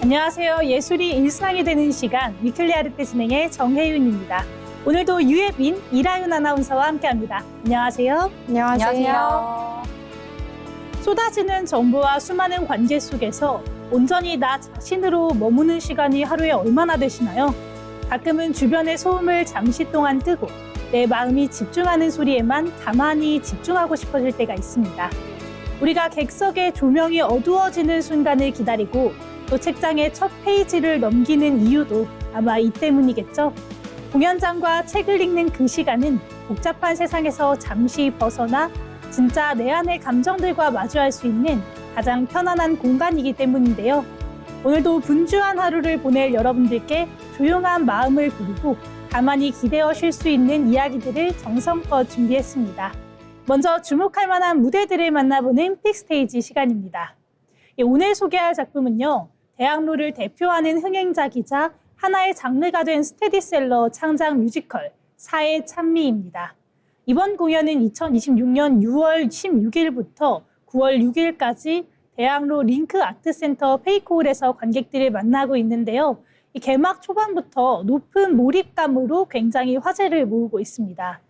안녕하세요. 예술이 일상이 되는 시간 위클리 아르테 진행의 정혜윤입니다. 오늘도 유예빈 이라윤 아나운서와 함께합니다. 안녕하세요. 안녕하세요. 쏟아지는 정보와 수많은 관계 속에서 온전히 나 자신으로 머무는 시간이 하루에 얼마나 되시나요? 가끔은 주변의 소음을 잠시 동안 끄고 내 마음이 집중하는 소리에만 가만히 집중하고 싶어질 때가 있습니다. 우리가 객석의 조명이 어두워지는 순간을 기다리고 또 책장의 첫 페이지를 넘기는 이유도 아마 이 때문이겠죠. 공연장과 책을 읽는 그 시간은 복잡한 세상에서 잠시 벗어나 진짜 내 안의 감정들과 마주할 수 있는 가장 편안한 공간이기 때문인데요. 오늘도 분주한 하루를 보낼 여러분들께 조용한 마음을 부르고 가만히 기대어 쉴 수 있는 이야기들을 정성껏 준비했습니다. 먼저 주목할 만한 무대들을 만나보는 픽스테이지 시간입니다. 오늘 소개할 작품은요. 대학로를 대표하는 흥행작이자 하나의 장르가 된 스테디셀러 창작 뮤지컬 사의 찬미입니다. 이번 공연은 2026년 6월 16일부터 9월 6일까지 대학로 링크 아트센터 페이크홀에서 관객들을 만나고 있는데요. 이 개막 초반부터 높은 몰입감으로 굉장히 화제를 모으고 있습니다.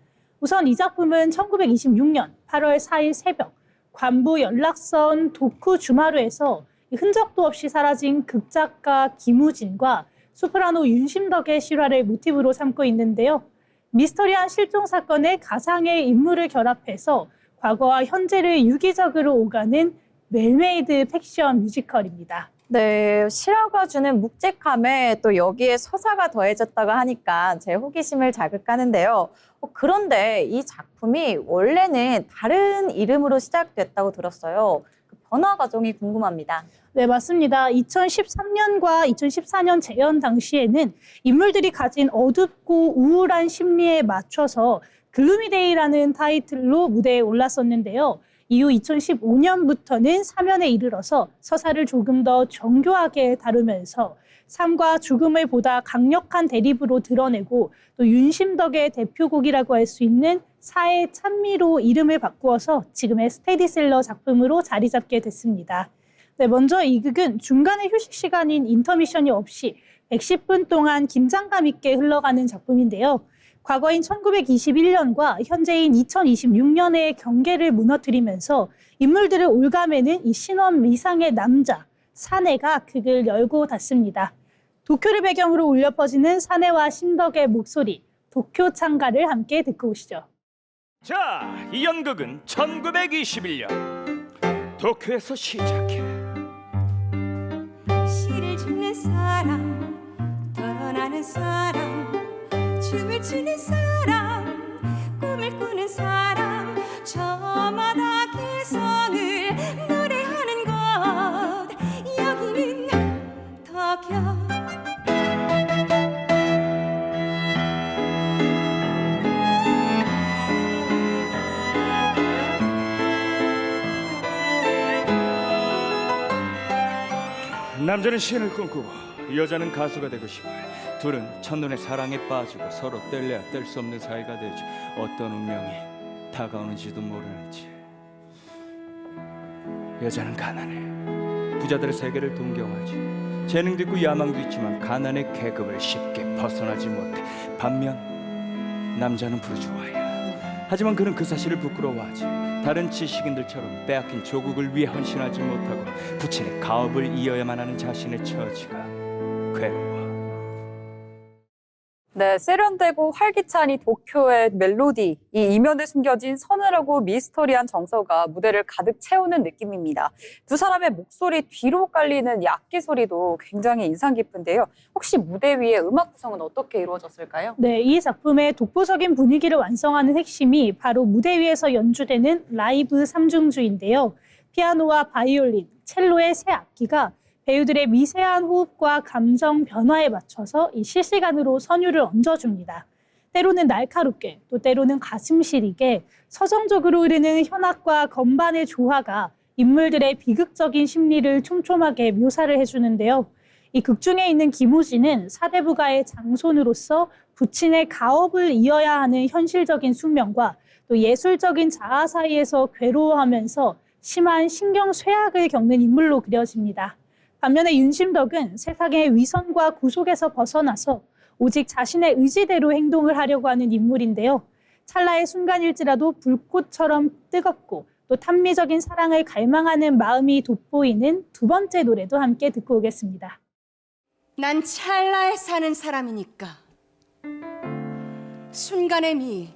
우선 이 작품은 1926년 8월 4일 새벽 관부 연락선 도쿠 주마루에서 흔적도 없이 사라진 극작가 김우진과 소프라노 윤심덕의 실화를 모티브로 삼고 있는데요. 미스터리한 실종 사건의 가상의 인물을 결합해서 과거와 현재를 유기적으로 오가는 웰메이드 팩션 뮤지컬입니다. 네, 실화가 주는 묵직함에 또 여기에 서사가 더해졌다고 하니까 제 호기심을 자극하는데요. 그런데 이 작품이 원래는 다른 이름으로 시작됐다고 들었어요. 그 번화 과정이 궁금합니다. 네, 맞습니다. 2013년과 2014년 재연 당시에는 인물들이 가진 어둡고 우울한 심리에 맞춰서 글루미데이라는 타이틀로 무대에 올랐었는데요. 이후 2015년부터는 사면에 이르러서 서사를 조금 더 정교하게 다루면서 삶과 죽음을 보다 강력한 대립으로 드러내고 또 윤심덕의 대표곡이라고 할 수 있는 사의 찬미로 이름을 바꾸어서 지금의 스테디셀러 작품으로 자리 잡게 됐습니다. 네, 먼저 이 극은 중간에 휴식 시간인 인터미션이 없이 110분 동안 긴장감 있게 흘러가는 작품인데요. 과거인 1921년과 현재인 2026년의 경계를 무너뜨리면서 인물들을 올가매는 이 신원 미상의 남자, 사내가 극을 열고 닫습니다. 도쿄를 배경으로 울려 퍼지는 사내와 심덕의 목소리, 도쿄 창가를 함께 듣고 오시죠. 자, 이 연극은 1921년 도쿄에서 시작해. 시를 주는 사람, 떠나는 사람, 춤을 추는 사람, 꿈을 꾸는 사람, 저마다 개성을 노래하는 곳, 여기는 도쿄. 남자는 시인을 꿈꾸고 여자는 가수가 되고 싶어요. 둘은 첫눈에 사랑에 빠지고 서로 뗄래야 뗄 수 없는 사이가 되죠. 어떤 운명이 다가오는지도 모르는 채. 여자는 가난해. 부자들의 세계를 동경하지. 재능도 있고 야망도 있지만 가난의 계급을 쉽게 벗어나지 못해. 반면 남자는 부르주아야. 하지만 그는 그 사실을 부끄러워하지. 다른 지식인들처럼 빼앗긴 조국을 위해 헌신하지 못하고 부친의 가업을 이어야만 하는 자신의 처지가 괴로워. 네, 세련되고 활기찬 이 도쿄의 멜로디, 이 이면에 숨겨진 서늘하고 미스터리한 정서가 무대를 가득 채우는 느낌입니다. 두 사람의 목소리 뒤로 깔리는 이 악기 소리도 굉장히 인상 깊은데요. 혹시 무대 위의 음악 구성은 어떻게 이루어졌을까요? 네, 이 작품의 독보적인 분위기를 완성하는 핵심이 바로 무대 위에서 연주되는 라이브 삼중주인데요. 피아노와 바이올린, 첼로의 세 악기가 배우들의 미세한 호흡과 감정 변화에 맞춰서 이 실시간으로 선율을 얹어줍니다. 때로는 날카롭게, 또 때로는 가슴 시리게 서정적으로 흐르는 현악과 건반의 조화가 인물들의 비극적인 심리를 촘촘하게 묘사를 해주는데요. 이 극 중에 있는 김우진은 사대부가의 장손으로서 부친의 가업을 이어야 하는 현실적인 숙명과 또 예술적인 자아 사이에서 괴로워하면서 심한 신경 쇠약을 겪는 인물로 그려집니다. 반면에 윤심덕은 세상의 위선과 구속에서 벗어나서 오직 자신의 의지대로 행동을 하려고 하는 인물인데요. 찰나의 순간일지라도 불꽃처럼 뜨겁고 또 탐미적인 사랑을 갈망하는 마음이 돋보이는 두 번째 노래도 함께 듣고 오겠습니다. 난 찰나에 사는 사람이니까 순간의 미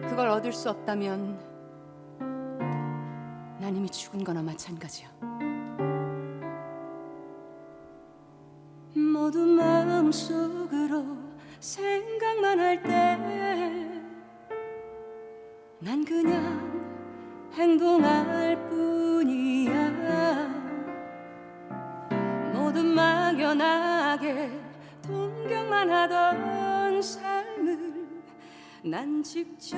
그걸 얻을 수 없다면 난 이미 죽은 거나 마찬가지야. 모두 마음속으로 생각만 할 때 난 그냥 행동할 뿐이야. 모두 막연하게 동경만 하던 삶을 난 직접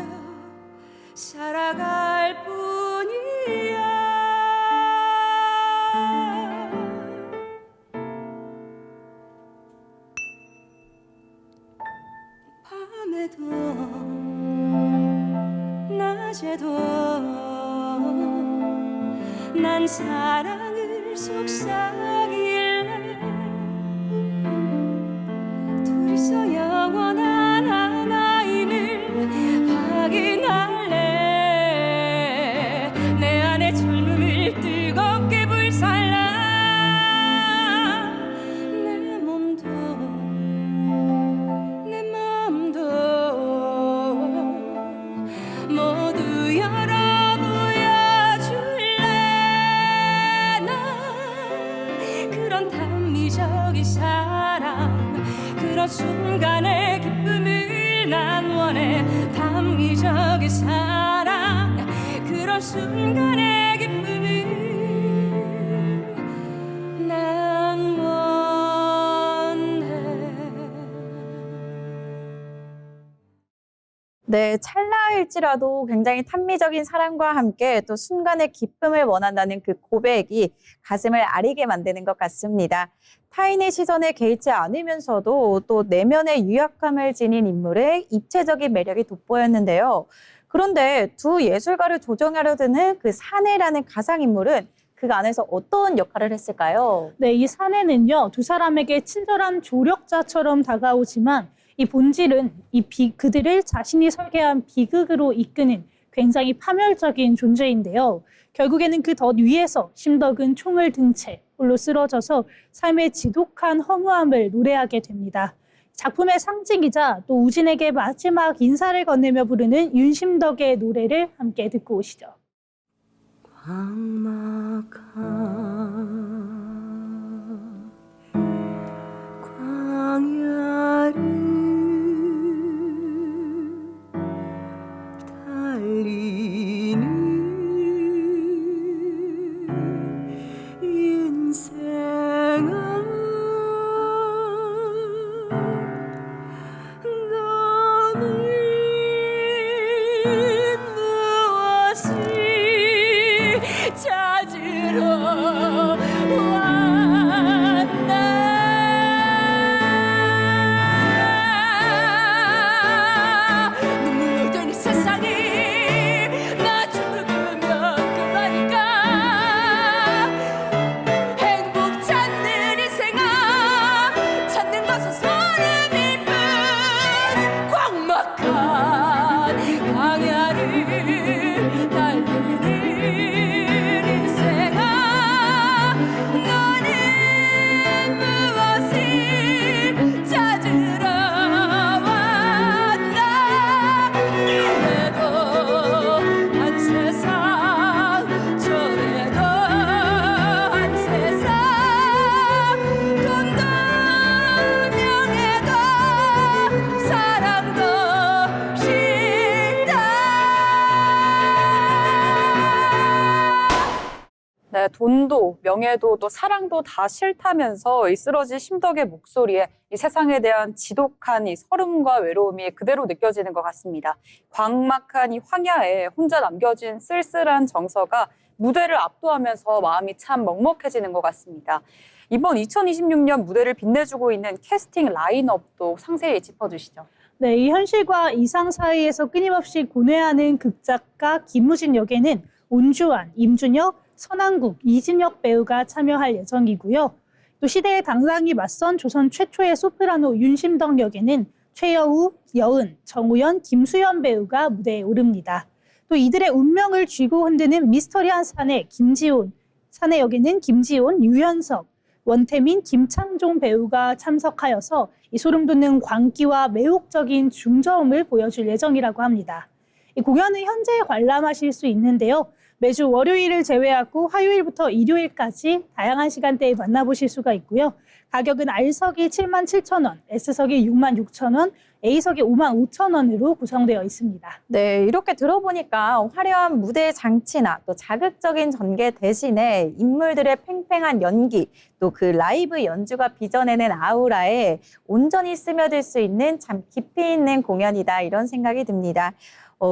살아갈 뿐이야. 밤에도 낮에도 난 사랑을 속삭일래. 둘이서 영원한 하나임을 확인할래. 내 안의 젊음을 뜨겁게 불살라. 내 몸도 내 마음도 모두 열어보여줄래. 난 그런 단미적인 사랑 그런 순간의 기쁨을 난 원해. 단미적인 사랑 그런 순간의 기쁨을 난 원해. 네, 찰나일지라도 굉장히 탐미적인 사랑과 함께 또 순간의 기쁨을 원한다는 그 고백이 가슴을 아리게 만드는 것 같습니다. 타인의 시선에 개의치 않으면서도 또 내면의 유약함을 지닌 인물의 입체적인 매력이 돋보였는데요. 그런데 두 예술가를 조정하려 드는 그 사내라는 가상인물은 그 안에서 어떤 역할을 했을까요? 네, 이 사내는요, 두 사람에게 친절한 조력자처럼 다가오지만 이 본질은 그들을 자신이 설계한 비극으로 이끄는 굉장히 파멸적인 존재인데요. 결국에는 그 덫 위에서 심덕은 총을 든 채 홀로 쓰러져서 삶의 지독한 허무함을 노래하게 됩니다. 작품의 상징이자 또 우진에게 마지막 인사를 건네며 부르는 윤심덕의 노래를 함께 듣고 오시죠. 광막한 광야를 달리는 인생아 너는 무엇을 찾으러 왔나. 눈물로 된 이 세상이 나 죽으면 그만일까. 행복 찾는 인생아 찾는 것은 소름일 뿐. 광막한 광야를 달리는 인생아 너는 무엇을 찾으러 왔나. 이래도 한 세상 저래도 한 세상 돈도 명예도 사랑도 싫다. 네, 돈도 명예도 또 사랑도 다 싫다면서 이 쓰러진 심덕의 목소리에 이 세상에 대한 지독한 이 서름과 외로움이 그대로 느껴지는 것 같습니다. 광막한 이 황야에 혼자 남겨진 쓸쓸한 정서가 무대를 압도하면서 마음이 참 먹먹해지는 것 같습니다. 이번 2026년 무대를 빛내주고 있는 캐스팅 라인업도 상세히 짚어주시죠. 네, 이 현실과 이상 사이에서 끊임없이 고뇌하는 극작가 김우진 역에는 온주환, 임준혁, 선한국, 이진혁 배우가 참여할 예정이고요. 또 시대의 당상이 맞선 조선 최초의 소프라노 윤심덕 역에는 최여우, 여은, 정우연, 김수현 배우가 무대에 오릅니다. 또 이들의 운명을 쥐고 흔드는 미스터리한 사내 김지온, 사내 역에는 김지온, 유연석, 원태민, 김창종 배우가 참석하여서 이 소름 돋는 광기와 매혹적인 중저음을 보여줄 예정이라고 합니다. 이 공연은 현재 관람하실 수 있는데요. 매주 월요일을 제외하고 화요일부터 일요일까지 다양한 시간대에 만나보실 수가 있고요. 가격은 R석이 77,000원, S석이 66,000원, A석이 55,000원으로 구성되어 있습니다. 네, 이렇게 들어보니까 화려한 무대 장치나 또 자극적인 전개 대신에 인물들의 팽팽한 연기, 또 그 라이브 연주가 빚어내는 아우라에 온전히 스며들 수 있는 참 깊이 있는 공연이다 이런 생각이 듭니다.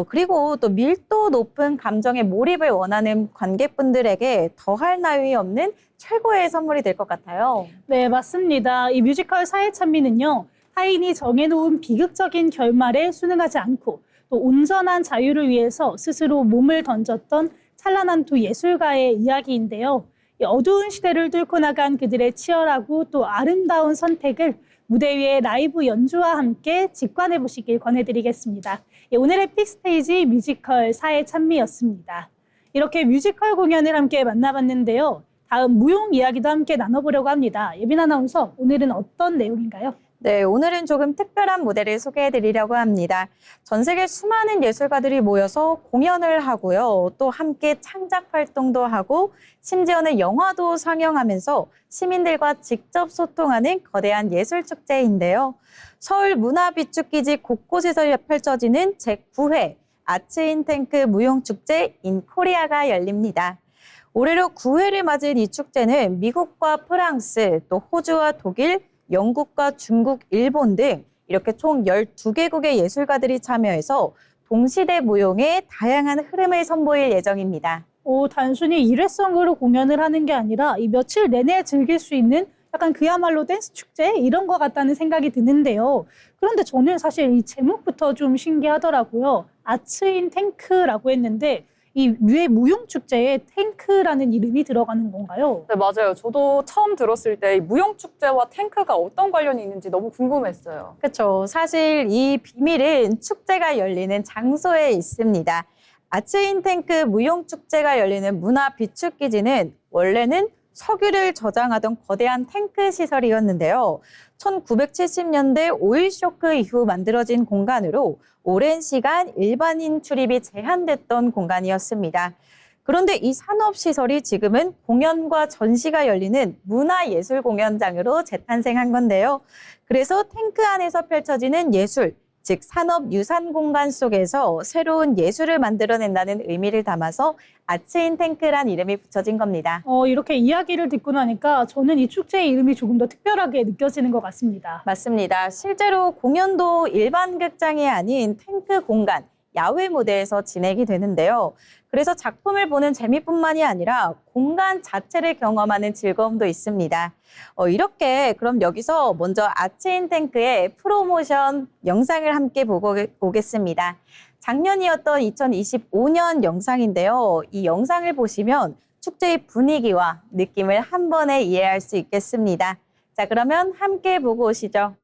그리고 또 밀도 높은 감정에 몰입을 원하는 관객분들에게 더할 나위 없는 최고의 선물이 될 것 같아요. 네, 맞습니다. 이 뮤지컬 사회찬미는요, 타인이 정해놓은 비극적인 결말에 순응하지 않고 또 온전한 자유를 위해서 스스로 몸을 던졌던 찬란한 두 예술가의 이야기인데요. 이 어두운 시대를 뚫고 나간 그들의 치열하고 또 아름다운 선택을 무대 위의 라이브 연주와 함께 직관해 보시길 권해드리겠습니다. 오늘의 픽스테이지 뮤지컬 사회찬미였습니다. 이렇게 뮤지컬 공연을 함께 만나봤는데요. 다음 무용 이야기도 함께 나눠보려고 합니다. 예빈 아나운서, 오늘은 어떤 내용인가요? 네, 오늘은 조금 특별한 무대를 소개해드리려고 합니다. 전 세계 수많은 예술가들이 모여서 공연을 하고요. 또 함께 창작 활동도 하고 심지어는 영화도 상영하면서 시민들과 직접 소통하는 거대한 예술축제인데요. 서울 문화비축기지 곳곳에서 펼쳐지는 제9회 아츠인탱크 무용축제 인 코리아가 열립니다. 올해로 9회를 맞은 이 축제는 미국과 프랑스, 또 호주와 독일, 영국과 중국, 일본 등 이렇게 총 12개국의 예술가들이 참여해서 동시대 무용의 다양한 흐름을 선보일 예정입니다. 단순히 일회성으로 공연을 하는 게 아니라 이 며칠 내내 즐길 수 있는 약간 그야말로 댄스 축제 이런 것 같다는 생각이 드는데요. 그런데 저는 사실 이 제목부터 좀 신기하더라고요. 아츠인 탱크라고 했는데 이 무용 축제에 탱크라는 이름이 들어가는 건가요? 네, 맞아요. 저도 처음 들었을 때 무용축제와 탱크가 어떤 관련이 있는지 너무 궁금했어요. 그렇죠. 사실 이 비밀은 축제가 열리는 장소에 있습니다. 아츠인탱크 무용축제가 열리는 문화비축기지는 원래는 석유를 저장하던 거대한 탱크 시설이었는데요. 1970년대 오일 쇼크 이후 만들어진 공간으로 오랜 시간 일반인 출입이 제한됐던 공간이었습니다. 그런데 이 산업시설이 지금은 공연과 전시가 열리는 문화예술공연장으로 재탄생한 건데요. 그래서 탱크 안에서 펼쳐지는 예술, 즉 산업유산 공간 속에서 새로운 예술을 만들어낸다는 의미를 담아서 아츠인탱크란 이름이 붙여진 겁니다. 이렇게 이야기를 듣고 나니까 저는 이 축제의 이름이 조금 더 특별하게 느껴지는 것 같습니다. 맞습니다. 실제로 공연도 일반 극장이 아닌 탱크 공간, 야외 무대에서 진행이 되는데요. 그래서 작품을 보는 재미뿐만이 아니라 공간 자체를 경험하는 즐거움도 있습니다. 이렇게 그럼 여기서 먼저 아츠인탱크의 프로모션 영상을 함께 보고 오겠습니다. 작년이었던 2025년 영상인데요. 이 영상을 보시면 축제의 분위기와 느낌을 한 번에 이해할 수 있겠습니다. 자, 그러면 함께 보고 오시죠.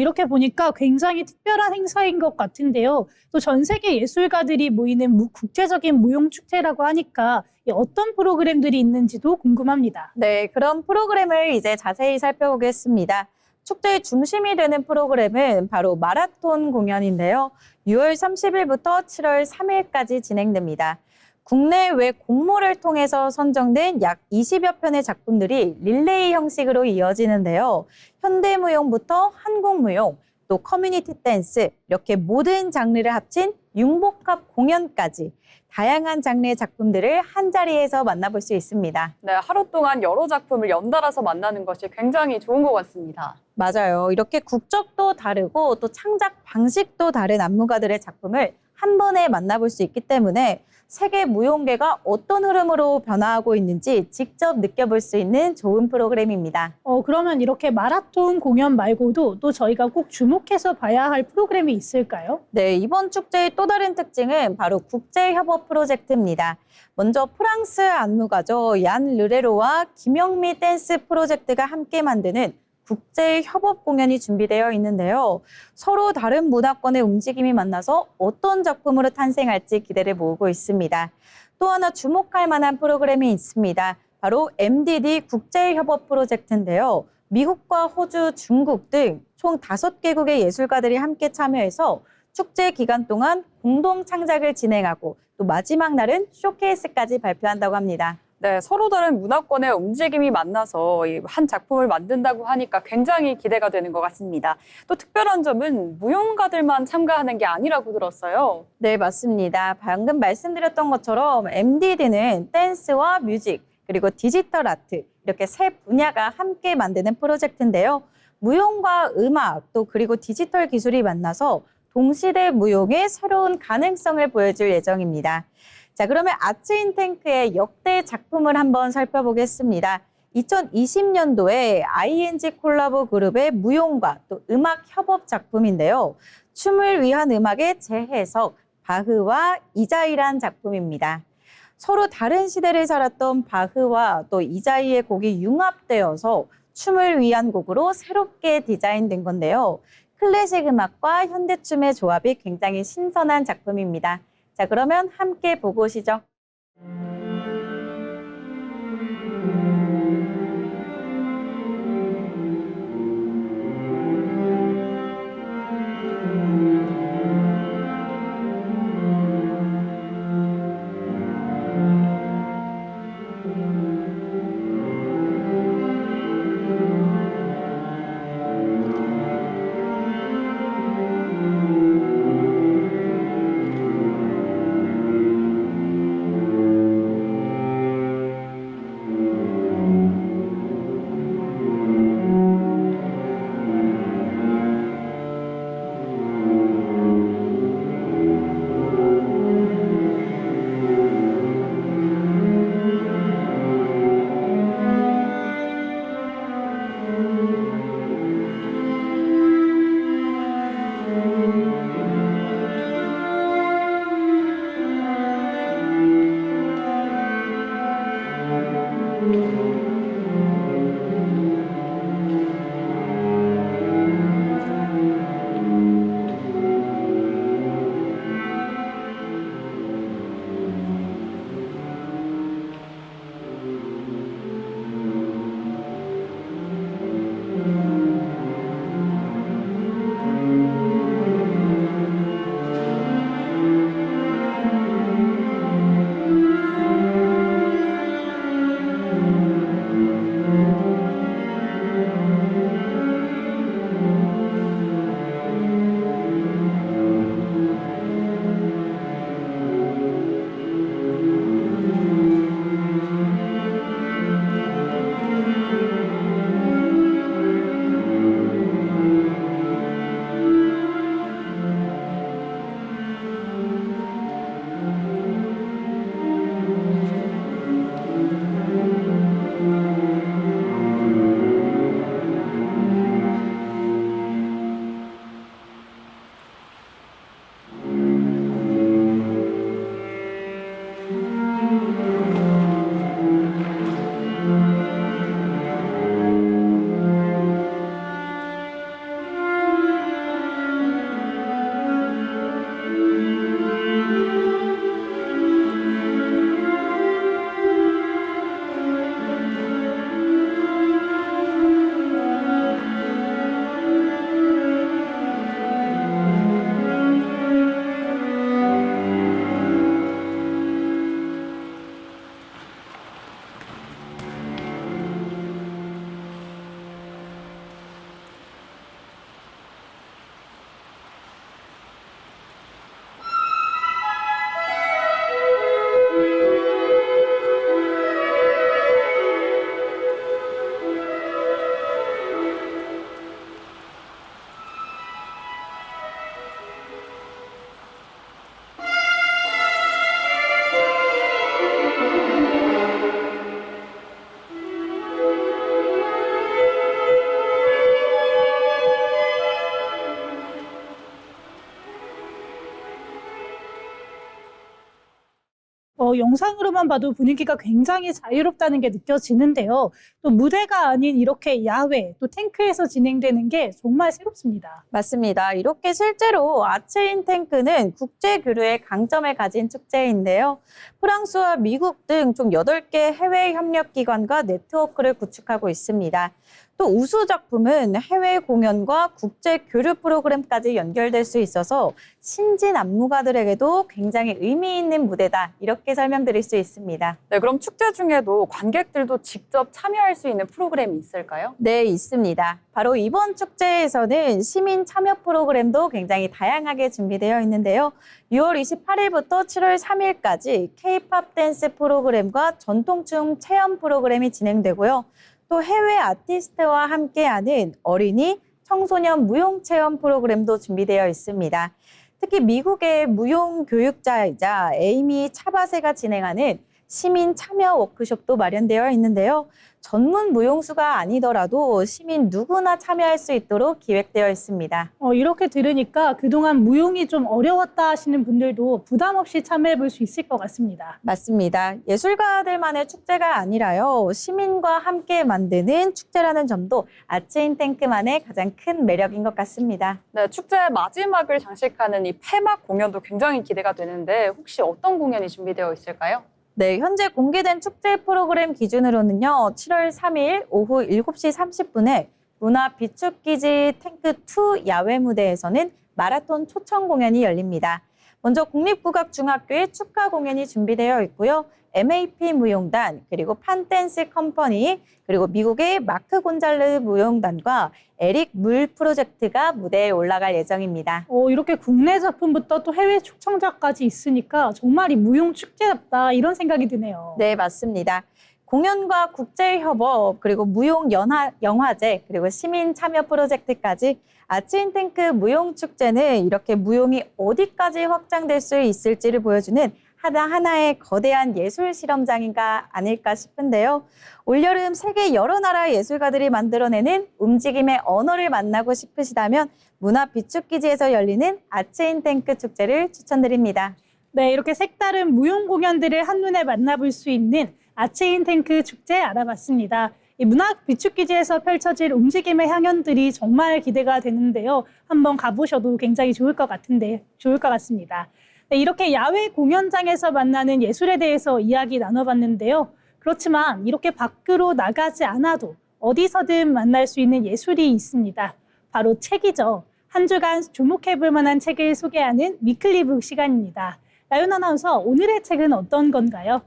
이렇게 보니까 굉장히 특별한 행사인 것 같은데요. 또 전 세계 예술가들이 모이는 국제적인 무용축제라고 하니까 어떤 프로그램들이 있는지도 궁금합니다. 네, 그런 프로그램을 이제 자세히 살펴보겠습니다. 축제의 중심이 되는 프로그램은 바로 마라톤 공연인데요. 6월 30일부터 7월 3일까지 진행됩니다. 국내외 공모를 통해서 선정된 약 20여 편의 작품들이 릴레이 형식으로 이어지는데요. 현대무용부터 한국무용, 또 커뮤니티 댄스, 이렇게 모든 장르를 합친 융복합 공연까지 다양한 장르의 작품들을 한자리에서 만나볼 수 있습니다. 네, 하루 동안 여러 작품을 연달아서 만나는 것이 굉장히 좋은 것 같습니다. 맞아요. 이렇게 국적도 다르고 또 창작 방식도 다른 안무가들의 작품을 한 번에 만나볼 수 있기 때문에 세계 무용계가 어떤 흐름으로 변화하고 있는지 직접 느껴볼 수 있는 좋은 프로그램입니다. 그러면 이렇게 마라톤 공연 말고도 또 저희가 꼭 주목해서 봐야 할 프로그램이 있을까요? 네, 이번 축제의 또 다른 특징은 바로 국제협업 프로젝트입니다. 먼저 프랑스 안무가죠. 얀 르레로와 김영미 댄스 프로젝트가 함께 만드는 국제협업 공연이 준비되어 있는데요. 서로 다른 문화권의 움직임이 만나서 어떤 작품으로 탄생할지 기대를 모으고 있습니다. 또 하나 주목할 만한 프로그램이 있습니다. 바로 MDD 국제협업 프로젝트인데요. 미국과 호주, 중국 등 총 5개국의 예술가들이 함께 참여해서 축제 기간 동안 공동 창작을 진행하고 또 마지막 날은 쇼케이스까지 발표한다고 합니다. 네, 서로 다른 문화권의 움직임이 만나서 한 작품을 만든다고 하니까 굉장히 기대가 되는 것 같습니다. 또 특별한 점은 무용가들만 참가하는 게 아니라고 들었어요. 네, 맞습니다. 방금 말씀드렸던 것처럼 MDD는 댄스와 뮤직, 그리고 디지털 아트 이렇게 세 분야가 함께 만드는 프로젝트인데요. 무용과 음악, 또 그리고 디지털 기술이 만나서 동시대 무용의 새로운 가능성을 보여줄 예정입니다. 자, 그러면 아츠인탱크의 역대 작품을 한번 살펴보겠습니다. 2020년도에 ING 콜라보 그룹의 무용과 또 음악 협업 작품인데요. 춤을 위한 음악의 재해석, 바흐와 이자이란 작품입니다. 서로 다른 시대를 살았던 바흐와 또 이자이의 곡이 융합되어서 춤을 위한 곡으로 새롭게 디자인된 건데요. 클래식 음악과 현대춤의 조합이 굉장히 신선한 작품입니다. 자, 그러면 함께 보고 오시죠. 영상으로만 봐도 분위기가 굉장히 자유롭다는 게 느껴지는데요. 또 무대가 아닌 이렇게 야외, 또 탱크에서 진행되는 게 정말 새롭습니다. 맞습니다. 이렇게 실제로 아츠인 탱크는 국제 교류의 강점을 가진 축제인데요. 프랑스와 미국 등 총 8개 해외 협력기관과 네트워크를 구축하고 있습니다. 또 우수 작품은 해외 공연과 국제 교류 프로그램까지 연결될 수 있어서 신진 안무가들에게도 굉장히 의미 있는 무대다, 이렇게 설명드릴 수 있습니다. 네, 그럼 축제 중에도 관객들도 직접 참여할 수 있는 프로그램이 있을까요? 네, 있습니다. 바로 이번 축제에서는 시민 참여 프로그램도 굉장히 다양하게 준비되어 있는데요. 6월 28일부터 7월 3일까지 K-팝 댄스 프로그램과 전통춤 체험 프로그램이 진행되고요. 또 해외 아티스트와 함께하는 어린이, 청소년 무용 체험 프로그램도 준비되어 있습니다. 특히 미국의 무용 교육자이자 에이미 차바세가 진행하는 시민 참여 워크숍도 마련되어 있는데요. 전문 무용수가 아니더라도 시민 누구나 참여할 수 있도록 기획되어 있습니다. 이렇게 들으니까 그동안 무용이 좀 어려웠다 하시는 분들도 부담 없이 참여해 볼 수 있을 것 같습니다. 맞습니다. 예술가들만의 축제가 아니라요. 시민과 함께 만드는 축제라는 점도 아츠인 탱크만의 가장 큰 매력인 것 같습니다. 네, 축제 마지막을 장식하는 이 폐막 공연도 굉장히 기대가 되는데 혹시 어떤 공연이 준비되어 있을까요? 네, 현재 공개된 축제 프로그램 기준으로는요. 7월 3일 오후 7시 30분에 문화 비축기지 탱크2 야외 무대에서는 마라톤 초청 공연이 열립니다. 먼저 국립국악중학교의 축하 공연이 준비되어 있고요. MAP 무용단, 그리고 판댄스 컴퍼니, 그리고 미국의 마크 곤잘르 무용단과 에릭 물 프로젝트가 무대에 올라갈 예정입니다. 이렇게 국내 작품부터 또 해외 초청자까지 있으니까 정말 이 무용 축제답다, 이런 생각이 드네요. 네, 맞습니다. 공연과 국제협업, 그리고 무용 영화제, 그리고 시민 참여 프로젝트까지 아츠인 탱크 무용축제는 이렇게 무용이 어디까지 확장될 수 있을지를 보여주는 하나의 거대한 예술 실험장인가 아닐까 싶은데요. 올여름 세계 여러 나라 예술가들이 만들어내는 움직임의 언어를 만나고 싶으시다면 문화 비축기지에서 열리는 아츠인 탱크 축제를 추천드립니다. 네, 이렇게 색다른 무용 공연들을 한눈에 만나볼 수 있는 아츠인 탱크 축제 알아봤습니다. 이 문학 비축기지에서 펼쳐질 움직임의 향연들이 정말 기대가 되는데요. 한번 가보셔도 굉장히 좋을 것 같습니다. 네, 이렇게 야외 공연장에서 만나는 예술에 대해서 이야기 나눠봤는데요. 그렇지만 이렇게 밖으로 나가지 않아도 어디서든 만날 수 있는 예술이 있습니다. 바로 책이죠. 한 주간 주목해볼 만한 책을 소개하는 위클리북 시간입니다. 나연 아나운서, 오늘의 책은 어떤 건가요?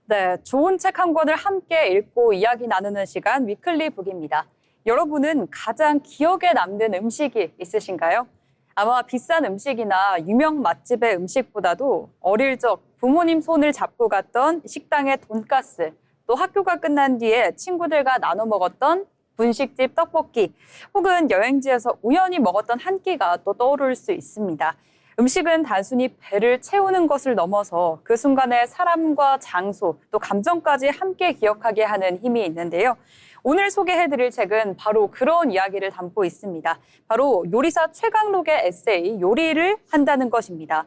네, 좋은 책 한 권을 함께 읽고 이야기 나누는 시간 위클리북입니다. 여러분은 가장 기억에 남는 음식이 있으신가요? 아마 비싼 음식이나 유명 맛집의 음식보다도 어릴 적 부모님 손을 잡고 갔던 식당의 돈가스, 또 학교가 끝난 뒤에 친구들과 나눠 먹었던 분식집 떡볶이, 혹은 여행지에서 우연히 먹었던 한 끼가 또 떠오를 수 있습니다. 음식은 단순히 배를 채우는 것을 넘어서 그 순간의 사람과 장소, 또 감정까지 함께 기억하게 하는 힘이 있는데요. 오늘 소개해드릴 책은 바로 그런 이야기를 담고 있습니다. 바로 요리사 최강록의 에세이 요리를 한다는 것입니다.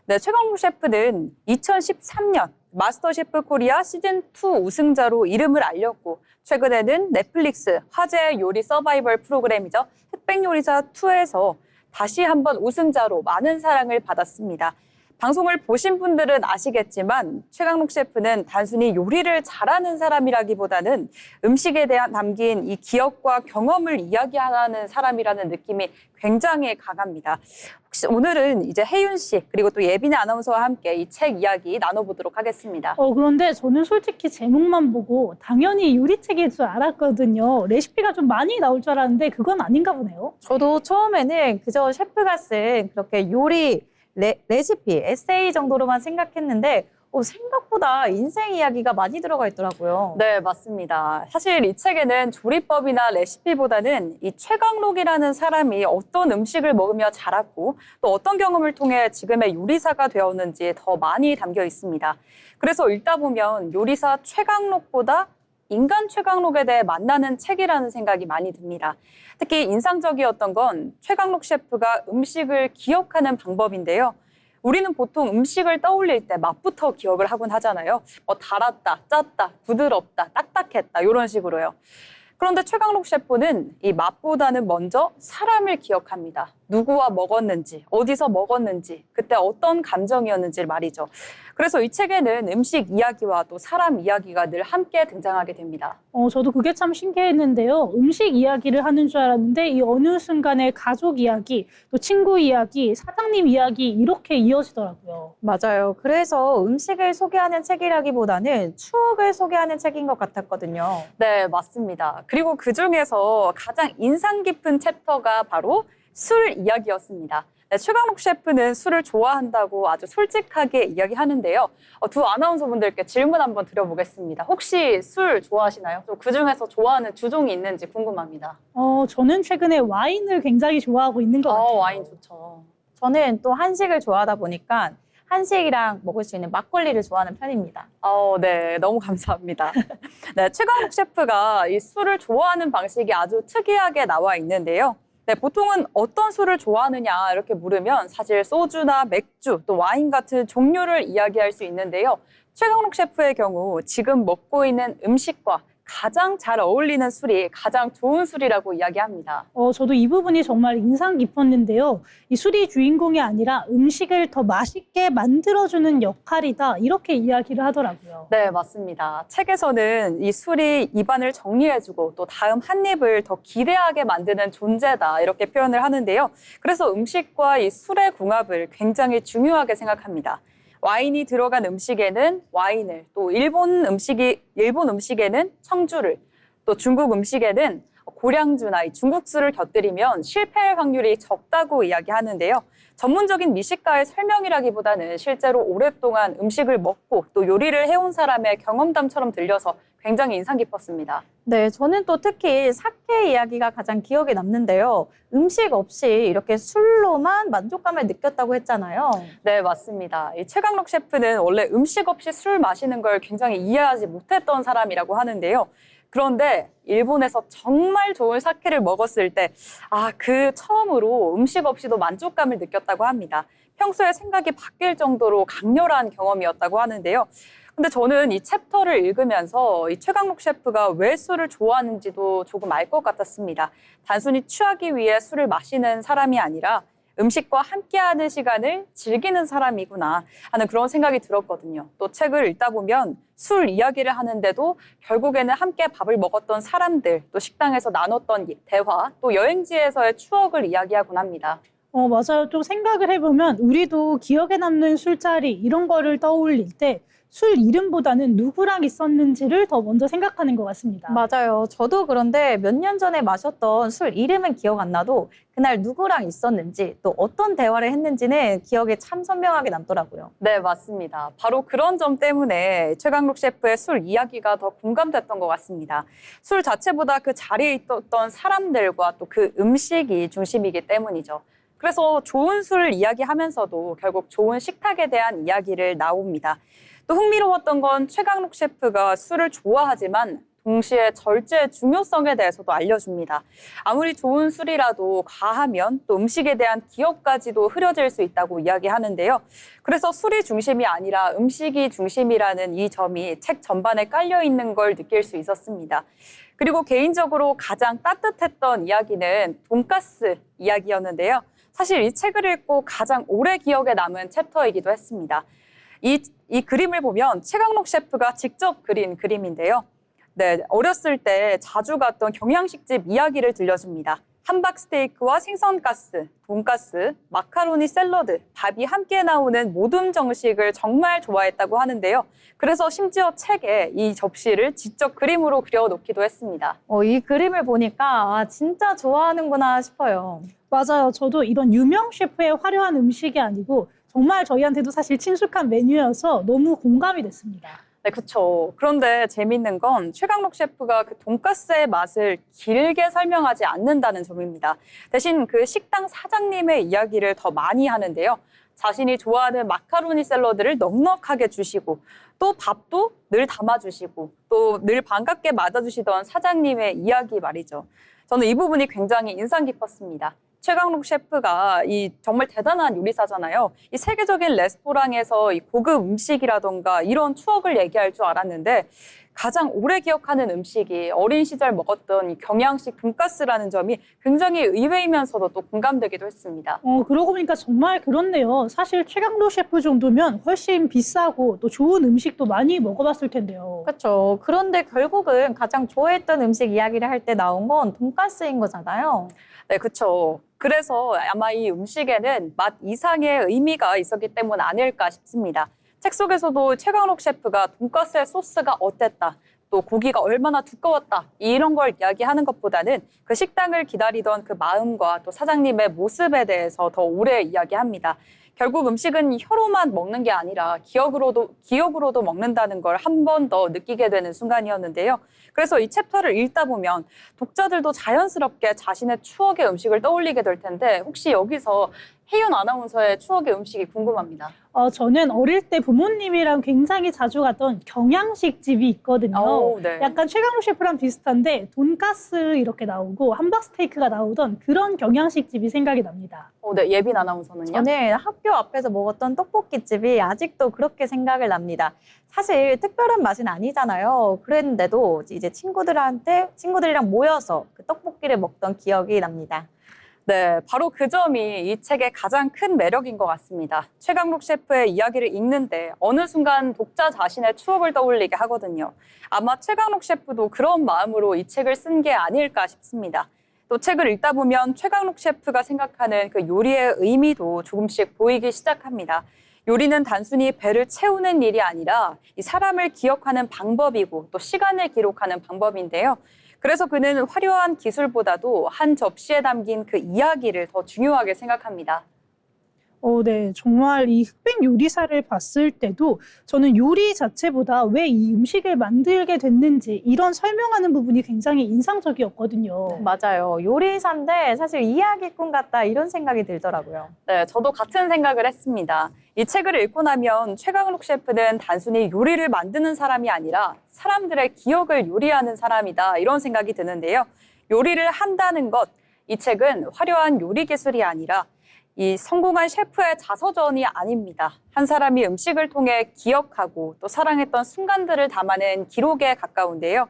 네, 최강록 셰프는 2013년 마스터 셰프 코리아 시즌2 우승자로 이름을 알렸고, 최근에는 넷플릭스 화제의 요리 서바이벌 프로그램이죠. 흑백요리사 2에서 다시 한번 우승자로 많은 사랑을 받았습니다. 방송을 보신 분들은 아시겠지만 최강록 셰프는 단순히 요리를 잘하는 사람이라기보다는 음식에 대한 담긴 이 기억과 경험을 이야기하는 사람이라는 느낌이 굉장히 강합니다. 혹시 오늘은 이제 혜윤 씨 그리고 또 예빈의 아나운서와 함께 이 책 이야기 나눠보도록 하겠습니다. 그런데 저는 솔직히 제목만 보고 당연히 요리책일 줄 알았거든요. 레시피가 좀 많이 나올 줄 알았는데 그건 아닌가 보네요. 저도 처음에는 그저 셰프가 쓴 그렇게 요리 레시피, 에세이 정도로만 생각했는데 생각보다 인생 이야기가 많이 들어가 있더라고요. 네, 맞습니다. 사실 이 책에는 조리법이나 레시피보다는 이 최강록이라는 사람이 어떤 음식을 먹으며 자랐고 또 어떤 경험을 통해 지금의 요리사가 되었는지 더 많이 담겨 있습니다. 그래서 읽다 보면 요리사 최강록보다 인간 최강록에 대해 만나는 책이라는 생각이 많이 듭니다. 특히 인상적이었던 건 최강록 셰프가 음식을 기억하는 방법인데요. 우리는 보통 음식을 떠올릴 때 맛부터 기억을 하곤 하잖아요. 달았다, 짰다, 부드럽다, 딱딱했다 이런 식으로요. 그런데 최강록 셰프는 이 맛보다는 먼저 사람을 기억합니다. 누구와 먹었는지, 어디서 먹었는지, 그때 어떤 감정이었는지 말이죠. 그래서 이 책에는 음식 이야기와 또 사람 이야기가 늘 함께 등장하게 됩니다. 저도 그게 참 신기했는데요. 음식 이야기를 하는 줄 알았는데 이 어느 순간에 가족 이야기, 또 친구 이야기, 사장님 이야기 이렇게 이어지더라고요. 맞아요. 그래서 음식을 소개하는 책이라기보다는 추억을 소개하는 책인 것 같았거든요. 네, 맞습니다. 그리고 그중에서 가장 인상 깊은 챕터가 바로 술 이야기였습니다. 네, 최강록 셰프는 술을 좋아한다고 아주 솔직하게 이야기하는데요. 두 아나운서분들께 질문 한번 드려보겠습니다. 혹시 술 좋아하시나요? 또 그중에서 좋아하는 주종이 있는지 궁금합니다. 저는 최근에 와인을 굉장히 좋아하고 있는 것 같아요. 와인 좋죠. 저는 또 한식을 좋아하다 보니까 한식이랑 먹을 수 있는 막걸리를 좋아하는 편입니다. 네, 너무 감사합니다. 네, 최강록 셰프가 이 술을 좋아하는 방식이 아주 특이하게 나와 있는데요. 네, 보통은 어떤 술을 좋아하느냐 이렇게 물으면 사실 소주나 맥주, 또 와인 같은 종류를 이야기할 수 있는데요. 최강록 셰프의 경우 지금 먹고 있는 음식과 가장 잘 어울리는 술이 가장 좋은 술이라고 이야기합니다. 저도 이 부분이 정말 인상 깊었는데요. 이 술이 주인공이 아니라 음식을 더 맛있게 만들어주는 역할이다. 이렇게 이야기를 하더라고요. 네, 맞습니다. 책에서는 이 술이 입안을 정리해주고 또 다음 한 입을 더 기대하게 만드는 존재다. 이렇게 표현을 하는데요. 그래서 음식과 이 술의 궁합을 굉장히 중요하게 생각합니다. 와인이 들어간 음식에는 와인을, 또 일본 음식에는 청주를, 또 중국 음식에는 고량주나 이 중국술을 곁들이면 실패할 확률이 적다고 이야기하는데요. 전문적인 미식가의 설명이라기보다는 실제로 오랫동안 음식을 먹고 또 요리를 해온 사람의 경험담처럼 들려서 굉장히 인상 깊었습니다. 네, 저는 또 특히 사케 이야기가 가장 기억에 남는데요. 음식 없이 이렇게 술로만 만족감을 느꼈다고 했잖아요. 네, 맞습니다. 이 최강록 셰프는 원래 음식 없이 술 마시는 걸 굉장히 이해하지 못했던 사람이라고 하는데요. 그런데 일본에서 정말 좋은 사케를 먹었을 때, 그 처음으로 음식 없이도 만족감을 느꼈다고 합니다. 평소에 생각이 바뀔 정도로 강렬한 경험이었다고 하는데요. 근데 저는 이 챕터를 읽으면서 이 최강록 셰프가 왜 술을 좋아하는지도 조금 알 것 같았습니다. 단순히 취하기 위해 술을 마시는 사람이 아니라 음식과 함께하는 시간을 즐기는 사람이구나 하는 그런 생각이 들었거든요. 또 책을 읽다 보면 술 이야기를 하는데도 결국에는 함께 밥을 먹었던 사람들, 또 식당에서 나눴던 대화, 또 여행지에서의 추억을 이야기하곤 합니다. 맞아요. 또 생각을 해보면 우리도 기억에 남는 술자리 이런 거를 떠올릴 때 술 이름보다는 누구랑 있었는지를 더 먼저 생각하는 것 같습니다. 맞아요. 저도 그런데 몇 년 전에 마셨던 술 이름은 기억 안 나도 그날 누구랑 있었는지 또 어떤 대화를 했는지는 기억에 참 선명하게 남더라고요. 네, 맞습니다. 바로 그런 점 때문에 최강록 셰프의 술 이야기가 더 공감됐던 것 같습니다. 술 자체보다 그 자리에 있었던 사람들과 또 그 음식이 중심이기 때문이죠. 그래서 좋은 술 이야기하면서도 결국 좋은 식탁에 대한 이야기를 나옵니다. 또 흥미로웠던 건 최강록 셰프가 술을 좋아하지만 동시에 절제의 중요성에 대해서도 알려줍니다. 아무리 좋은 술이라도 과하면 또 음식에 대한 기억까지도 흐려질 수 있다고 이야기하는데요. 그래서 술이 중심이 아니라 음식이 중심이라는 이 점이 책 전반에 깔려 있는 걸 느낄 수 있었습니다. 그리고 개인적으로 가장 따뜻했던 이야기는 돈가스 이야기였는데요. 사실 이 책을 읽고 가장 오래 기억에 남은 챕터이기도 했습니다. 이 그림을 보면 최강록 셰프가 직접 그린 그림인데요. 네, 어렸을 때 자주 갔던 경양식집 이야기를 들려줍니다. 함박 스테이크와 생선가스, 돈가스, 마카로니 샐러드, 밥이 함께 나오는 모듬 정식을 정말 좋아했다고 하는데요. 그래서 심지어 책에 이 접시를 직접 그림으로 그려놓기도 했습니다. 이 그림을 보니까 진짜 좋아하는구나 싶어요. 맞아요. 저도 이런 유명 셰프의 화려한 음식이 아니고 정말 저희한테도 사실 친숙한 메뉴여서 너무 공감이 됐습니다. 네, 그렇죠. 그런데 재밌는 건 최강록 셰프가 그 돈가스의 맛을 길게 설명하지 않는다는 점입니다. 대신 그 식당 사장님의 이야기를 더 많이 하는데요. 자신이 좋아하는 마카로니 샐러드를 넉넉하게 주시고 또 밥도 늘 담아주시고 또 늘 반갑게 맞아주시던 사장님의 이야기 말이죠. 저는 이 부분이 굉장히 인상 깊었습니다. 최강록 셰프가 이 정말 대단한 요리사잖아요. 이 세계적인 레스토랑에서 이 고급 음식이라던가 이런 추억을 얘기할 줄 알았는데 가장 오래 기억하는 음식이 어린 시절 먹었던 이 경양식 돈가스라는 점이 굉장히 의외이면서도 또 공감되기도 했습니다. 그러고 보니까 정말 그렇네요. 사실 최강록 셰프 정도면 훨씬 비싸고 또 좋은 음식도 많이 먹어봤을 텐데요. 그렇죠. 그런데 결국은 가장 좋아했던 음식 이야기를 할 때 나온 건 돈가스인 거잖아요. 네, 그렇죠. 그래서 아마 이 음식에는 맛 이상의 의미가 있었기 때문 아닐까 싶습니다. 책 속에서도 최강록 셰프가 돈가스의 소스가 어땠다, 또 고기가 얼마나 두꺼웠다 이런 걸 이야기하는 것보다는 그 식당을 기다리던 그 마음과 또 사장님의 모습에 대해서 더 오래 이야기합니다. 결국 음식은 혀로만 먹는 게 아니라 기억으로도 먹는다는 걸 한 번 더 느끼게 되는 순간이었는데요. 그래서 이 챕터를 읽다 보면 독자들도 자연스럽게 자신의 추억의 음식을 떠올리게 될 텐데 혹시 여기서 혜윤 아나운서의 추억의 음식이 궁금합니다. 저는 어릴 때 부모님이랑 굉장히 자주 가던 경양식 집이 있거든요. 네. 약간 최강록 셰프랑 비슷한데 돈가스 이렇게 나오고 함박스테이크가 나오던 그런 경양식 집이 생각이 납니다. 네, 예빈 아나운서는요? 저는 학교 앞에서 먹었던 떡볶이집이 아직도 그렇게 생각을 납니다. 사실 특별한 맛은 아니잖아요. 그랬는데도 이제 친구들이랑 모여서 그 떡볶이를 먹던 기억이 납니다. 네, 바로 그 점이 이 책의 가장 큰 매력인 것 같습니다. 최강록 셰프의 이야기를 읽는데 어느 순간 독자 자신의 추억을 떠올리게 하거든요. 아마 최강록 셰프도 그런 마음으로 이 책을 쓴 게 아닐까 싶습니다. 또 책을 읽다 보면 최강록 셰프가 생각하는 그 요리의 의미도 조금씩 보이기 시작합니다. 요리는 단순히 배를 채우는 일이 아니라 이 사람을 기억하는 방법이고 또 시간을 기록하는 방법인데요. 그래서 그는 화려한 기술보다도 한 접시에 담긴 그 이야기를 더 중요하게 생각합니다. 네. 정말 이 흑백 요리사를 봤을 때도 저는 요리 자체보다 왜 이 음식을 만들게 됐는지 이런 설명하는 부분이 굉장히 인상적이었거든요. 맞아요. 요리사인데 사실 이야기꾼 같다 이런 생각이 들더라고요. 네, 저도 같은 생각을 했습니다. 이 책을 읽고 나면 최강록 셰프는 단순히 요리를 만드는 사람이 아니라 사람들의 기억을 요리하는 사람이다 이런 생각이 드는데요. 요리를 한다는 것, 이 책은 화려한 요리 기술이 아니라 이 성공한 셰프의 자서전이 아닙니다. 한 사람이 음식을 통해 기억하고 또 사랑했던 순간들을 담아낸 기록에 가까운데요.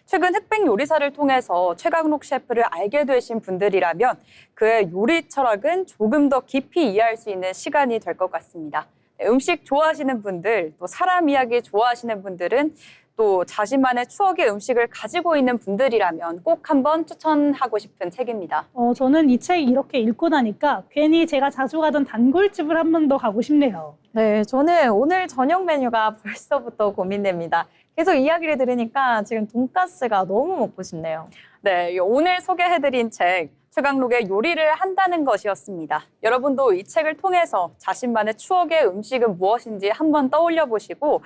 최근 흑백 요리사를 통해서 최강록 셰프를 알게 되신 분들이라면 그의 요리 철학은 조금 더 깊이 이해할 수 있는 시간이 될 것 같습니다. 음식 좋아하시는 분들, 또 사람 이야기 좋아하시는 분들은 또 자신만의 추억의 음식을 가지고 있는 분들이라면 꼭 한번 추천하고 싶은 책입니다. 저는 이 책 이렇게 읽고 나니까 괜히 제가 자주 가던 단골집을 한 번 더 가고 싶네요. 네, 저는 오늘 저녁 메뉴가 벌써부터 고민됩니다. 계속 이야기를 들으니까 지금 돈가스가 너무 먹고 싶네요. 네, 오늘 소개해드린 책 최강록의 요리를 한다는 것이었습니다. 여러분도 이 책을 통해서 자신만의 추억의 음식은 무엇인지 한번 떠올려 보시고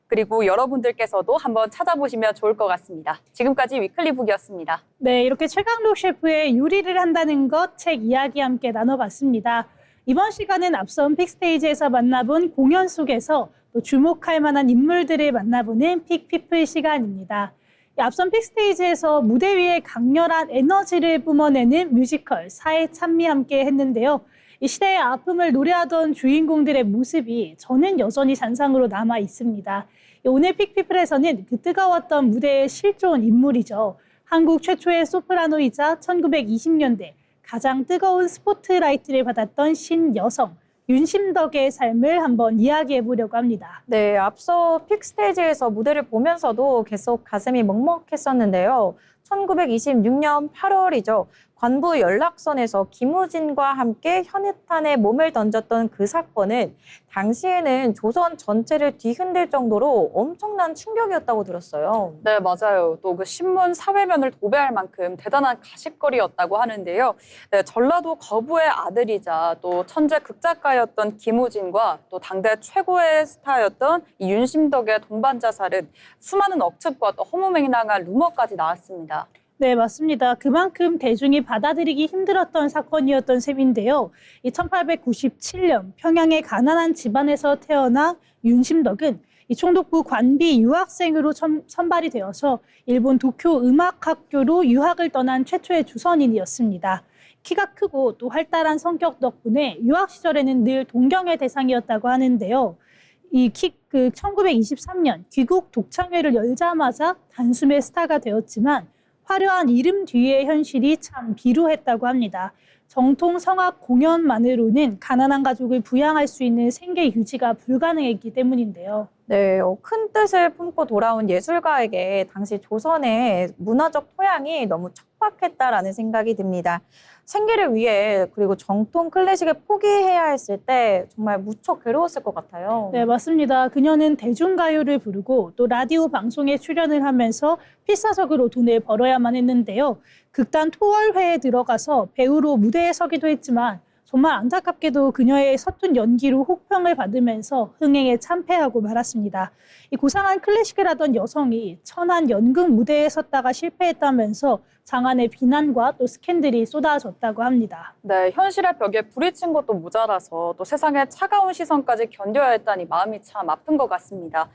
그리고 여러분들께서도 한번 찾아보시면 좋을 것 같습니다. 지금까지 위클리북이었습니다. 네, 이렇게 최강록 셰프의 요리를 한다는 것 책 이야기 함께 나눠봤습니다. 이번 시간은 앞선 픽스테이지에서 만나본 공연 속에서 또 주목할 만한 인물들을 만나보는 픽피플 시간입니다. 앞선 픽스테이지에서 무대 위에 강렬한 에너지를 뿜어내는 뮤지컬 사회 찬미 함께 했는데요. 이 시대의 아픔을 노래하던 주인공들의 모습이 저는 여전히 잔상으로 남아 있습니다. 오늘 픽피플에서는 그 뜨거웠던 무대에 실존 인물이죠. 한국 최초의 소프라노이자 1920년대 가장 뜨거운 스포트라이트를 받았던 신여성 윤심덕의 삶을 한번 이야기해 보려고 합니다. 네, 앞서 픽스테이지에서 무대를 보면서도 계속 가슴이 먹먹했었는데요. 1926년 8월이죠. 관부 연락선에서 김우진과 함께 현해탄에 몸을 던졌던 그 사건은 당시에는 조선 전체를 뒤흔들 정도로 엄청난 충격이었다고 들었어요. 네, 맞아요. 또 그 신문 사회면을 도배할 만큼 대단한 가십거리였다고 하는데요. 네, 전라도 거부의 아들이자 또 천재 극작가였던 김우진과 또 당대 최고의 스타였던 이 윤심덕의 동반 자살은 수많은 억측과 또 허무맹랑한 루머까지 나왔습니다. 네, 맞습니다. 그만큼 대중이 받아들이기 힘들었던 사건이었던 셈인데요. 1897년 평양의 가난한 집안에서 태어나 윤심덕은 이 총독부 관비 유학생으로 선발이 되어서 일본 도쿄 음악학교로 유학을 떠난 최초의 조선인이었습니다. 키가 크고 또 활달한 성격 덕분에 유학 시절에는 늘 동경의 대상이었다고 하는데요. 1923년 귀국 독창회를 열자마자 단숨에 스타가 되었지만 화려한 이름 뒤의 현실이 참 비루했다고 합니다. 정통 성악 공연만으로는 가난한 가족을 부양할 수 있는 생계 유지가 불가능했기 때문인데요. 네, 큰 뜻을 품고 돌아온 예술가에게 당시 조선의 문화적 토양이 너무 척박했다라는 생각이 듭니다. 생계를 위해 그리고 정통 클래식을 포기해야 했을 때 정말 무척 괴로웠을 것 같아요. 네, 맞습니다. 그녀는 대중가요를 부르고 또 라디오 방송에 출연을 하면서 필사적으로 돈을 벌어야만 했는데요. 극단 토월회에 들어가서 배우로 무대에 서기도 했지만 정말 안타깝게도 그녀의 서툰 연기로 혹평을 받으면서 흥행에 참패하고 말았습니다. 이 고상한 클래식을 하던 여성이 천한 연극 무대에 섰다가 실패했다면서 장안의 비난과 또 스캔들이 쏟아졌다고 합니다. 네, 현실의 벽에 부딪힌 것도 모자라서 또 세상의 차가운 시선까지 견뎌야 했다니 마음이 참 아픈 것 같습니다.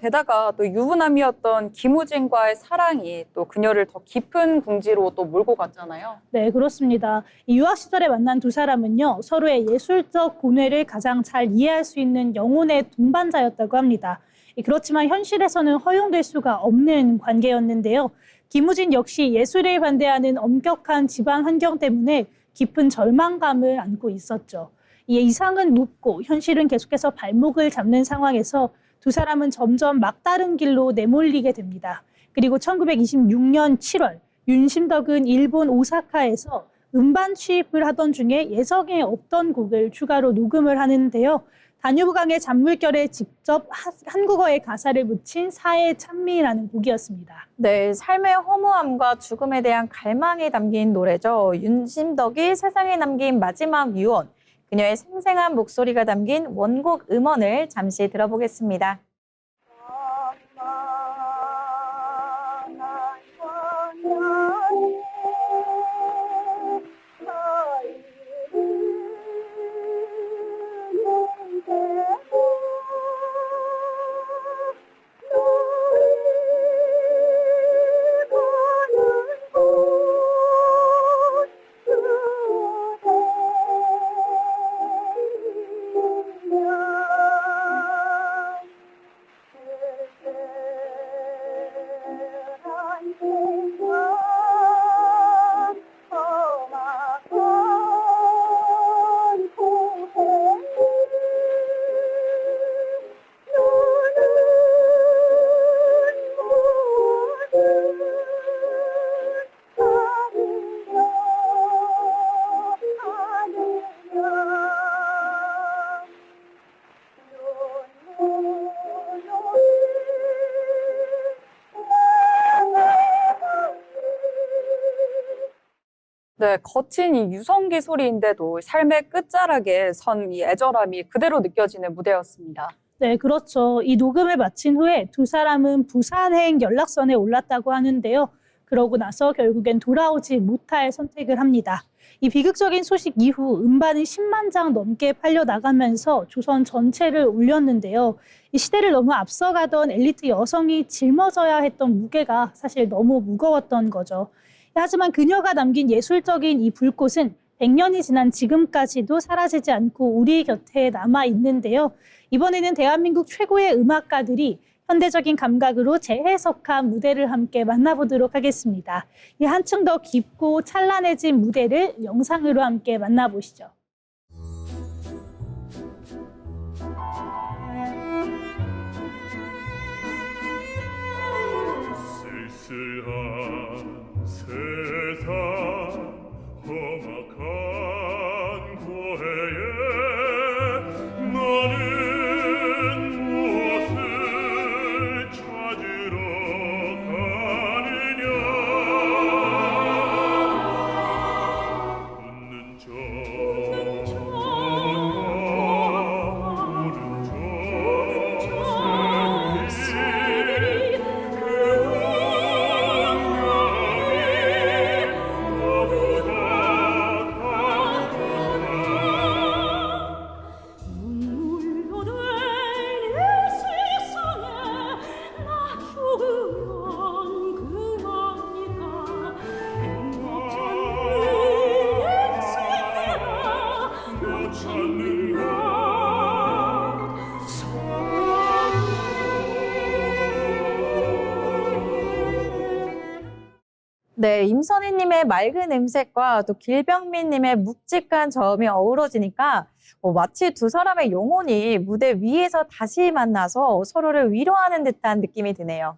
게다가 또 유부남이었던 김우진과의 사랑이 또 그녀를 더 깊은 궁지로 또 몰고 갔잖아요. 네, 그렇습니다. 이 유학 시절에 만난 두 사람은요, 서로의 예술적 고뇌를 가장 잘 이해할 수 있는 영혼의 동반자였다고 합니다. 그렇지만 현실에서는 허용될 수가 없는 관계였는데요. 김우진 역시 예술을 반대하는 엄격한 집안 환경 때문에 깊은 절망감을 안고 있었죠. 이에 이상은 묻고 현실은 계속해서 발목을 잡는 상황에서 두 사람은 점점 막다른 길로 내몰리게 됩니다. 그리고 1926년 7월 윤심덕은 일본 오사카에서 음반 취입을 하던 중에 예정에 없던 곡을 추가로 녹음을 하는데요. 다뉴브강의 잔물결에 직접 한국어의 가사를 붙인 사의 찬미라는 곡이었습니다. 네, 삶의 허무함과 죽음에 대한 갈망이 담긴 노래죠. 윤심덕이 세상에 남긴 마지막 유언. 그녀의 생생한 목소리가 담긴 원곡 음원을 잠시 들어보겠습니다. 네, 거친 이 유성기 소리인데도 삶의 끝자락에 선 이 애절함이 그대로 느껴지는 무대였습니다. 네, 그렇죠. 이 녹음을 마친 후에 두 사람은 부산행 연락선에 올랐다고 하는데요. 그러고 나서 결국엔 돌아오지 못할 선택을 합니다. 이 비극적인 소식 이후 음반이 10만 장 넘게 팔려 나가면서 조선 전체를 울렸는데요. 이 시대를 너무 앞서가던 엘리트 여성이 짊어져야 했던 무게가 사실 너무 무거웠던 거죠. 하지만 그녀가 남긴 예술적인 이 불꽃은 100년이 지난 지금까지도 사라지지 않고 우리 곁에 남아 있는데요. 이번에는 대한민국 최고의 음악가들이 현대적인 감각으로 재해석한 무대를 함께 만나보도록 하겠습니다. 이 한층 더 깊고 찬란해진 무대를 영상으로 함께 만나보시죠. 쓸쓸한 세상 험악한 고해에 너는 무엇을 찾으러 가느냐 웃는 전과 우는 전색이 눈물로 된 이 세상에 나 네, 임선희님의 맑은 음색과 또 길병민님의 묵직한 저음이 어우러지니까 마치 두 사람의 영혼이 무대 위에서 다시 만나서 서로를 위로하는 듯한 느낌이 드네요.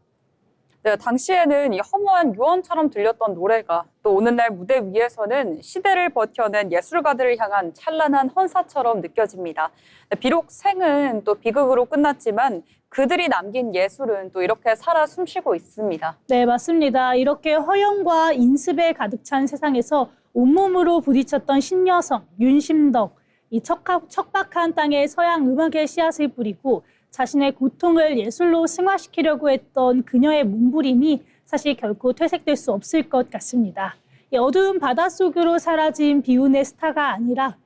네, 당시에는 이 허무한 유언처럼 들렸던 노래가 또 오늘날 무대 위에서는 시대를 버텨낸 예술가들을 향한 찬란한 헌사처럼 느껴집니다. 네, 비록 생은 또 비극으로 끝났지만 그들이 남긴 예술은 또 이렇게 살아 숨쉬고 있습니다. 네, 맞습니다. 이렇게 허영과 인습에 가득 찬 세상에서 온몸으로 부딪혔던 신여성 윤심덕, 이 척박한 땅에 서양 음악의 씨앗을 뿌리고 자신의 고통을 예술로 승화시키려고 했던 그녀의 몸부림이 사실 결코 퇴색될 수 없을 것 같습니다. 이 어두운 바닷속으로 사라진 비운의 스타가 아니라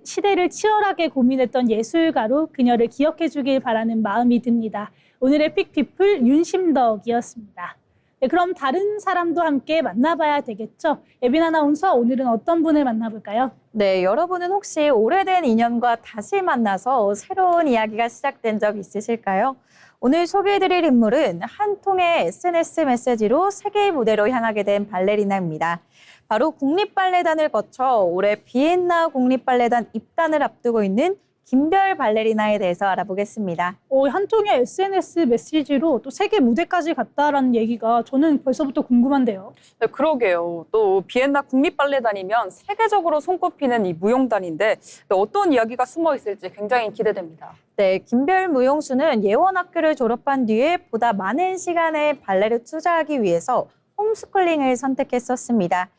시대를 치열하게 고민했던 예술가로 그녀를 기억해 주길 바라는 마음이 듭니다. 오늘의 픽피플 윤심덕이었습니다. 네, 그럼 다른 사람도 함께 만나봐야 되겠죠? 예빈 아나운서, 오늘은 어떤 분을 만나볼까요? 네, 여러분은 혹시 오래된 인연과 다시 만나서 새로운 이야기가 시작된 적 있으실까요? 오늘 소개해드릴 인물은 한 통의 SNS 메시지로 세계의 무대로 향하게 된 발레리나입니다. 바로 국립발레단을 거쳐 올해 비엔나 국립발레단 입단을 앞두고 있는 김별 발레리나에 대해서 알아보겠습니다. 한 통의 SNS 메시지로 또 세계 무대까지 갔다라는 얘기가 저는 벌써부터 궁금한데요. 네, 그러게요. 또 비엔나 국립발레단이면 세계적으로 손꼽히는 이 무용단인데 어떤 이야기가 숨어 있을지 굉장히 기대됩니다. 네, 김별 무용수는 예원학교를 졸업한 뒤에 보다 많은 시간을 발레를 투자하기 위해서 홈스쿨링을 선택했었습니다.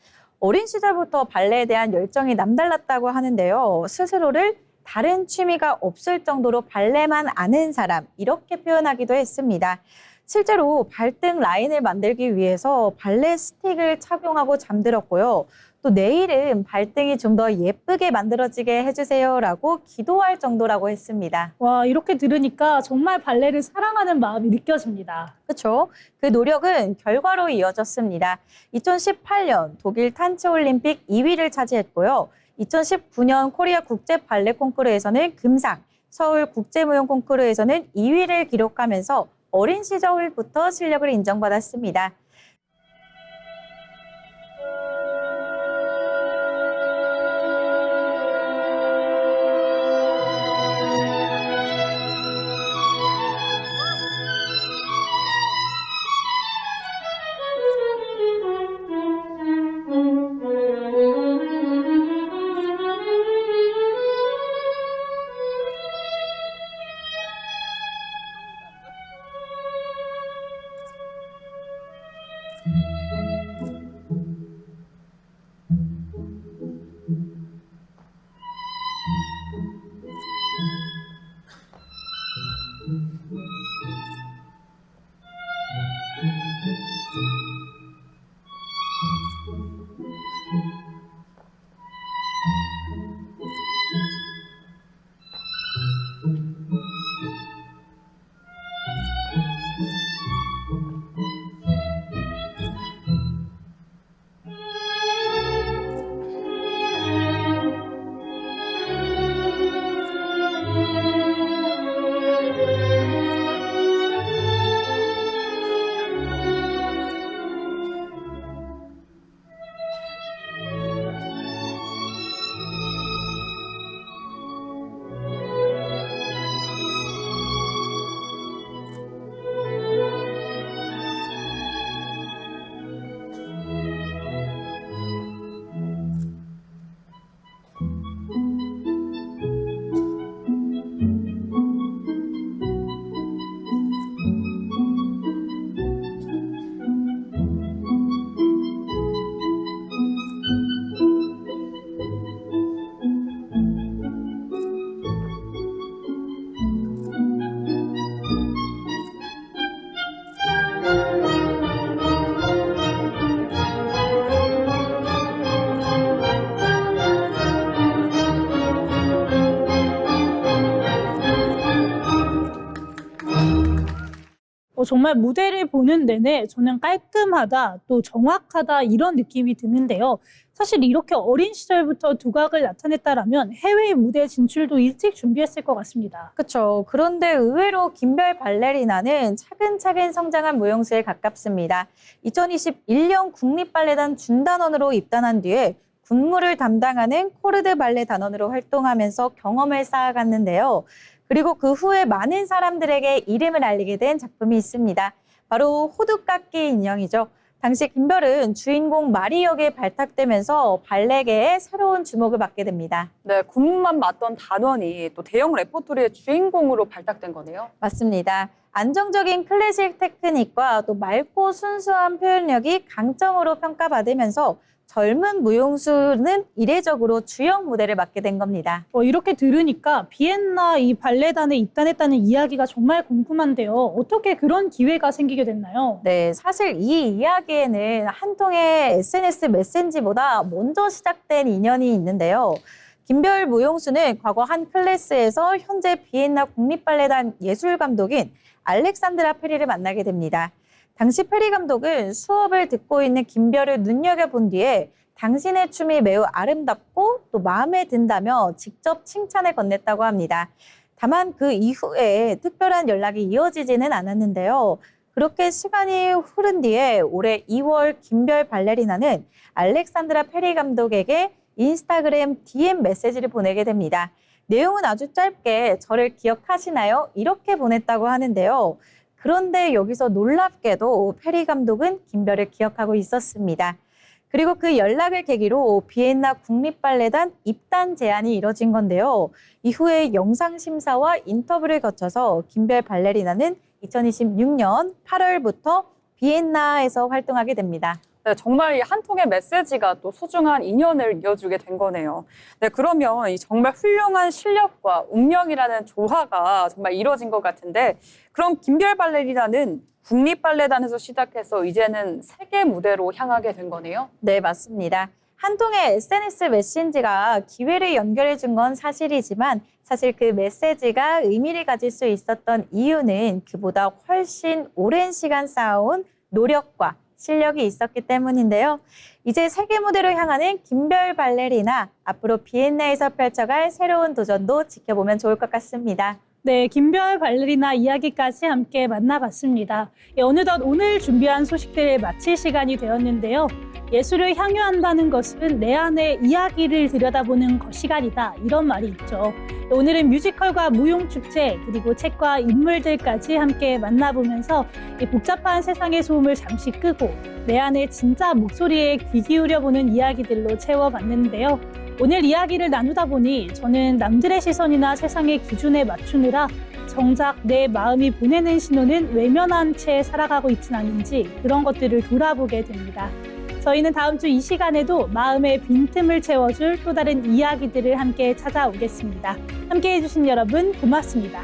어린 시절부터 발레에 대한 열정이 남달랐다고 하는데요. 스스로를 다른 취미가 없을 정도로 발레만 아는 사람, 이렇게 표현하기도 했습니다. 실제로 발등 라인을 만들기 위해서 발레 스틱을 착용하고 잠들었고요. 또 내일은 발등이 좀 더 예쁘게 만들어지게 해주세요라고 기도할 정도라고 했습니다. 와, 이렇게 들으니까 정말 발레를 사랑하는 마음이 느껴집니다. 그렇죠? 그 노력은 결과로 이어졌습니다. 2018년 독일 탄츠올림픽 2위를 차지했고요. 2019년 코리아 국제 발레 콩쿠르에서는 금상, 서울 국제무용 콩쿠르에서는 2위를 기록하면서 어린 시절부터 실력을 인정받았습니다. 정말 무대를 보는 내내 저는 깔끔하다, 또 정확하다 이런 느낌이 드는데요. 사실 이렇게 어린 시절부터 두각을 나타냈다라면 해외 무대 진출도 일찍 준비했을 것 같습니다. 그렇죠. 그런데 의외로 김별 발레리나는 차근차근 성장한 무용수에 가깝습니다. 2021년 국립발레단 준단원으로 입단한 뒤에 군무를 담당하는 코르드 발레 단원으로 활동하면서 경험을 쌓아갔는데요. 그리고 그 후에 많은 사람들에게 이름을 알리게 된 작품이 있습니다. 바로 호두깎이 인형이죠. 당시 김별은 주인공 마리 역에 발탁되면서 발레계에 새로운 주목을 받게 됩니다. 네, 군무만 맡던 단원이 또 대형 레퍼토리의 주인공으로 발탁된 거네요. 맞습니다. 안정적인 클래식 테크닉과 또 맑고 순수한 표현력이 강점으로 평가받으면서 젊은 무용수는 이례적으로 주역 무대를 맡게 된 겁니다. 이렇게 들으니까 비엔나 이 발레단에 입단했다는 이야기가 정말 궁금한데요. 어떻게 그런 기회가 생기게 됐나요? 네, 사실 이 이야기에는 한 통의 SNS 메시지보다 먼저 시작된 인연이 있는데요. 김별 무용수는 과거 한 클래스에서 현재 비엔나 국립발레단 예술감독인 알렉산드라 페리를 만나게 됩니다. 당시 페리 감독은 수업을 듣고 있는 김별을 눈여겨본 뒤에 당신의 춤이 매우 아름답고 또 마음에 든다며 직접 칭찬을 건넸다고 합니다. 다만 그 이후에 특별한 연락이 이어지지는 않았는데요. 그렇게 시간이 흐른 뒤에 올해 2월 김별 발레리나는 알렉산드라 페리 감독에게 인스타그램 DM 메시지를 보내게 됩니다. 내용은 아주 짧게 저를 기억하시나요? 이렇게 보냈다고 하는데요. 그런데 여기서 놀랍게도 페리 감독은 김별을 기억하고 있었습니다. 그리고 그 연락을 계기로 비엔나 국립발레단 입단 제안이 이뤄진 건데요. 이후에 영상 심사와 인터뷰를 거쳐서 김별 발레리나는 2026년 8월부터 비엔나에서 활동하게 됩니다. 네, 정말 이 한 통의 메시지가 또 소중한 인연을 이어주게 된 거네요. 네, 그러면 이 정말 훌륭한 실력과 운명이라는 조화가 정말 이뤄진 것 같은데, 그럼 김별 발레리나는 국립발레단에서 시작해서 이제는 세계 무대로 향하게 된 거네요? 네, 맞습니다. 한 통의 SNS 메시지가 기회를 연결해 준 건 사실이지만 사실 그 메시지가 의미를 가질 수 있었던 이유는 그보다 훨씬 오랜 시간 쌓아온 노력과 실력이 있었기 때문인데요. 이제 세계 무대로 향하는 김별 발레리나, 앞으로 비엔나에서 펼쳐갈 새로운 도전도 지켜보면 좋을 것 같습니다. 네, 김별 발레리나 이야기까지 함께 만나봤습니다. 어느덧 오늘 준비한 소식들을 마칠 시간이 되었는데요. 예술을 향유한다는 것은 내 안의 이야기를 들여다보는 시간이다, 이런 말이 있죠. 오늘은 뮤지컬과 무용축제, 그리고 책과 인물들까지 함께 만나보면서 이 복잡한 세상의 소음을 잠시 끄고 내 안의 진짜 목소리에 귀 기울여보는 이야기들로 채워봤는데요. 오늘 이야기를 나누다 보니 저는 남들의 시선이나 세상의 기준에 맞추느라 정작 내 마음이 보내는 신호는 외면한 채 살아가고 있진 않은지 그런 것들을 돌아보게 됩니다. 저희는 다음 주 이 시간에도 마음의 빈틈을 채워줄 또 다른 이야기들을 함께 찾아오겠습니다. 함께해 주신 여러분 고맙습니다.